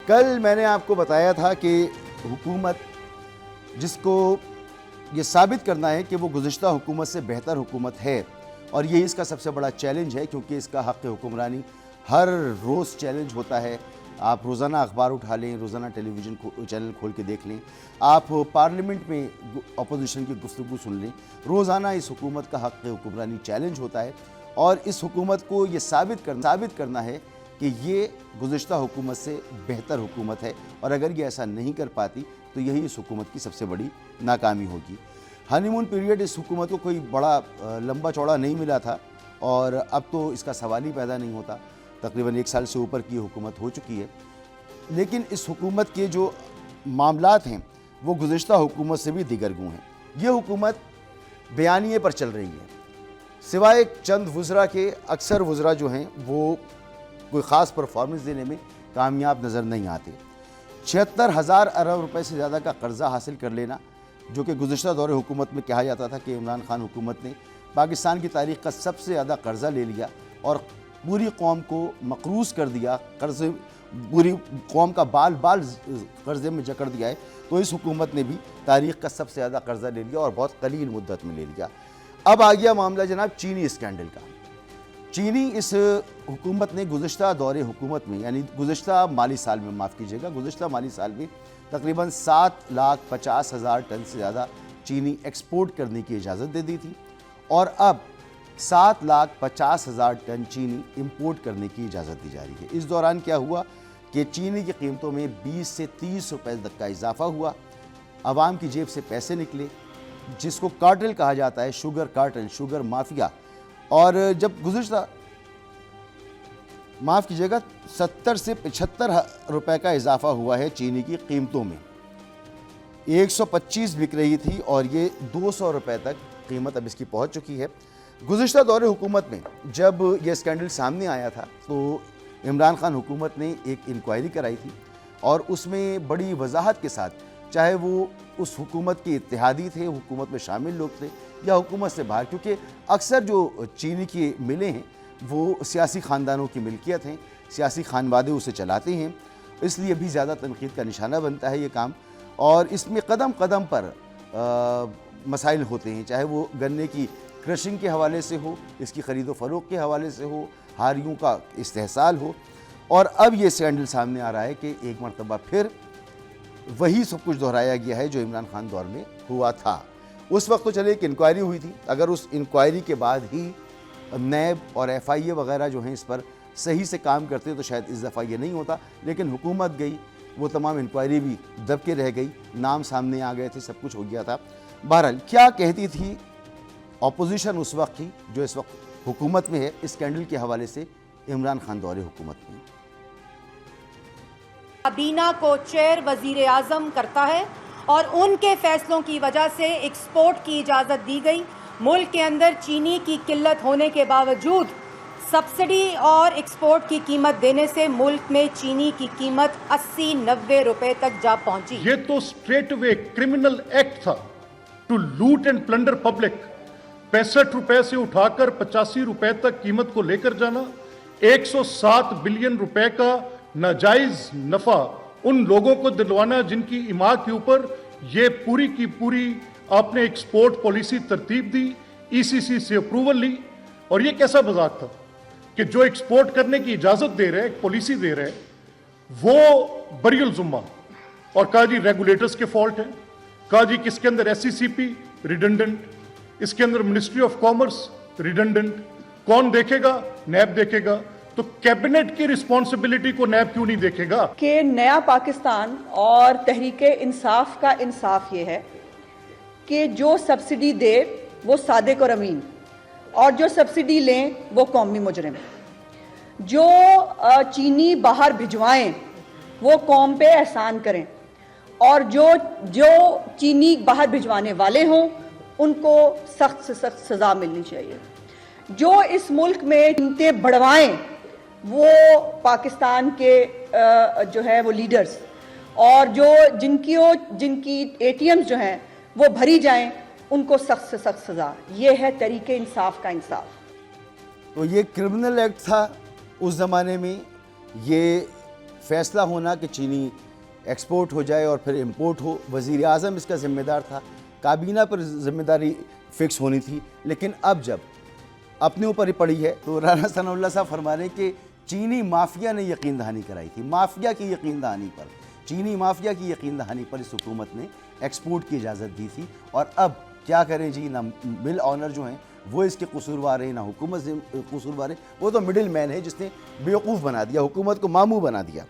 کل میں نے آپ کو بتایا تھا کہ حکومت جس کو یہ ثابت کرنا ہے کہ وہ گزشتہ حکومت سے بہتر حکومت ہے، اور یہ اس کا سب سے بڑا چیلنج ہے، کیونکہ اس کا حق حکمرانی ہر روز چیلنج ہوتا ہے۔ آپ روزانہ اخبار اٹھا لیں، روزانہ ٹیلی ویژن چینل کھول کے دیکھ لیں، آپ پارلیمنٹ میں اپوزیشن کی گفتگو سن لیں، روزانہ اس حکومت کا حق حکمرانی چیلنج ہوتا ہے، اور اس حکومت کو یہ ثابت کرنا ہے کہ یہ گزشتہ حکومت سے بہتر حکومت ہے، اور اگر یہ ایسا نہیں کر پاتی تو یہی اس حکومت کی سب سے بڑی ناکامی ہوگی۔ ہانی مون پیریڈ اس حکومت کو کوئی بڑا لمبا چوڑا نہیں ملا تھا، اور اب تو اس کا سوال ہی پیدا نہیں ہوتا۔ تقریباً 1 سال سے اوپر کی حکومت ہو چکی ہے، لیکن اس حکومت کے جو معاملات ہیں وہ گزشتہ حکومت سے بھی دیگر گوں ہیں۔ یہ حکومت بیانیے پر چل رہی ہے، سوائے چند وزراء کے اکثر وزراء جو ہیں وہ کوئی خاص پرفارمنس دینے میں کامیاب نظر نہیں آتے۔ 76,000 ارب روپے سے زیادہ کا قرضہ حاصل کر لینا، جو کہ گزشتہ دور حکومت میں کہا جاتا تھا کہ عمران خان حکومت نے پاکستان کی تاریخ کا سب سے زیادہ قرضہ لے لیا اور پوری قوم کو مقروض کر دیا، پوری قوم کا بال قرضے میں جکڑ دیا ہے، تو اس حکومت نے بھی تاریخ کا سب سے زیادہ قرضہ لے لیا اور بہت قلیل مدت میں لے لیا۔ اب آ گیا معاملہ جناب چینی اسکینڈل کا۔ چینی اس حکومت نے گزشتہ دور حکومت میں، یعنی گزشتہ مالی سال میں، معاف کیجیے گا، گزشتہ مالی سال میں تقریباً 7,50,000 ٹن سے زیادہ چینی ایکسپورٹ کرنے کی اجازت دے دی تھی، اور اب 7,50,000 ٹن چینی امپورٹ کرنے کی اجازت دی جا رہی ہے۔ اس دوران کیا ہوا کہ چینی کی قیمتوں میں 20 سے 30 روپے تک کا اضافہ ہوا، عوام کی جیب سے پیسے نکلے، جس کو کارٹل کہا جاتا ہے، شوگر کارٹل، شوگر مافیا۔ اور جب گزشتہ، معاف کیجیے گا، 70 سے 75 روپے کا اضافہ ہوا ہے چینی کی قیمتوں میں، 125 بک رہی تھی اور یہ 200 روپے تک قیمت اب اس کی پہنچ چکی ہے۔ گزشتہ دور حکومت میں جب یہ اسکینڈل سامنے آیا تھا تو عمران خان حکومت نے ایک انکوائری کرائی تھی، اور اس میں بڑی وضاحت کے ساتھ، چاہے وہ اس حکومت کے اتحادی تھے، حکومت میں شامل لوگ تھے، یا حکومت سے باہر، کیونکہ اکثر جو چینی کی ملیں ہیں وہ سیاسی خاندانوں کی ملکیت ہیں، سیاسی خانوادے اسے چلاتے ہیں، اس لیے بھی زیادہ تنقید کا نشانہ بنتا ہے یہ کام، اور اس میں قدم قدم پر مسائل ہوتے ہیں، چاہے وہ گنے کی کرشنگ کے حوالے سے ہو، اس کی خرید و فروخت کے حوالے سے ہو، ہاریوں کا استحصال ہو، اور اب یہ اسکینڈل سامنے آ رہا ہے کہ ایک مرتبہ پھر وہی سب کچھ دہرایا گیا ہے جو عمران خان دور میں ہوا تھا۔ اس وقت تو چلے ایک انکوائری ہوئی تھی، اگر اس انکوائری کے بعد ہی نیب اور ایف آئی اے وغیرہ جو ہیں اس پر صحیح سے کام کرتے تو شاید اس دفعہ یہ نہیں ہوتا، لیکن حکومت گئی، وہ تمام انکوائری بھی دب کے رہ گئی، نام سامنے آ گئے تھے، سب کچھ ہو گیا تھا۔ بہرحال کیا کہتی تھی اپوزیشن اس وقت کی، جو اس وقت حکومت میں ہے، اس اسکینڈل کے حوالے سے عمران خان دور حکومت میں؟ کابینہ کو چیئر وزیر اعظم کرتا ہے، اور ان کے فیصلوں کی وجہ سے ایکسپورٹ کی اجازت دی گئی۔ ملک کے اندر چینی کی قلت ہونے کے باوجود سبسڈی اور ایکسپورٹ کی قیمت دینے سے ملک میں چینی کی قیمت 80-90 روپے تک جا پہنچی۔ یہ تو اسٹریٹ وے کرمنل ایکٹ تھا، ٹو لوٹ اینڈ پلنڈر پبلک۔ 65 روپے سے اٹھا کر 85 روپے تک قیمت کو لے کر جانا، 107 بلین روپے کا ناجائز نفع ان لوگوں کو دلوانا جن کی اماں کے اوپر یہ پوری کی پوری آپ نے ایکسپورٹ پالیسی ترتیب دی، ای سی سی سے اپروول لی، اور یہ کیسا مذاق تھا کہ جو ایکسپورٹ کرنے کی اجازت دے رہے، ایک پالیسی دے رہے، وہ بری الذمہ، اور کہا جی ریگولیٹرز کے فالٹ ہیں، کہا جی کس کے اندر ایس سی سی پی ریڈنڈنٹ، اس کے اندر منسٹری آف کامرس ریڈنڈنٹ، کون دیکھے گا؟ نیب دیکھے گا۔ تو کیبنٹ کی رسپانسبلٹی کو نیب کیوں نہیں دیکھے گا؟ کہ نیا پاکستان اور تحریک انصاف کا انصاف یہ ہے کہ جو سبسڈی دے وہ صادق اور امین، اور جو سبسڈی لیں وہ قومی مجرم، جو چینی باہر بھجوائیں وہ قوم پہ احسان کریں، اور جو چینی باہر بھجوانے والے ہوں ان کو سخت سے سخت سزا ملنی چاہیے۔ جو اس ملک میں قیمتیں بڑھوائیں وہ پاکستان کے جو ہے وہ لیڈرز، اور جن کی اے ٹی ایمز جو ہیں وہ بھری جائیں، ان کو سخت سے سخت سزا۔ یہ ہے تحریک انصاف کا انصاف۔ تو یہ کرمنل ایکٹ تھا اس زمانے میں، یہ فیصلہ ہونا کہ چینی ایکسپورٹ ہو جائے اور پھر امپورٹ ہو، وزیر اعظم اس کا ذمہ دار تھا، کابینہ پر ذمہ داری فکس ہونی تھی، لیکن اب جب اپنے اوپر ہی پڑی ہے تو رانا ثناء اللہ صاحب فرما رہے ہیں کہ چینی مافیا نے یقین دہانی کرائی تھی، مافیا کی یقین دہانی پر، چینی مافیا کی یقین دہانی پر اس حکومت نے ایکسپورٹ کی اجازت دی تھی، اور اب کیا کریں جی، نہ مل آنر جو ہیں وہ اس کے قصوروار ہیں، نہ حکومت قصوروار ہے، وہ تو مڈل مین ہے جس نے بیوقوف بنا دیا، حکومت کو ماموں بنا دیا۔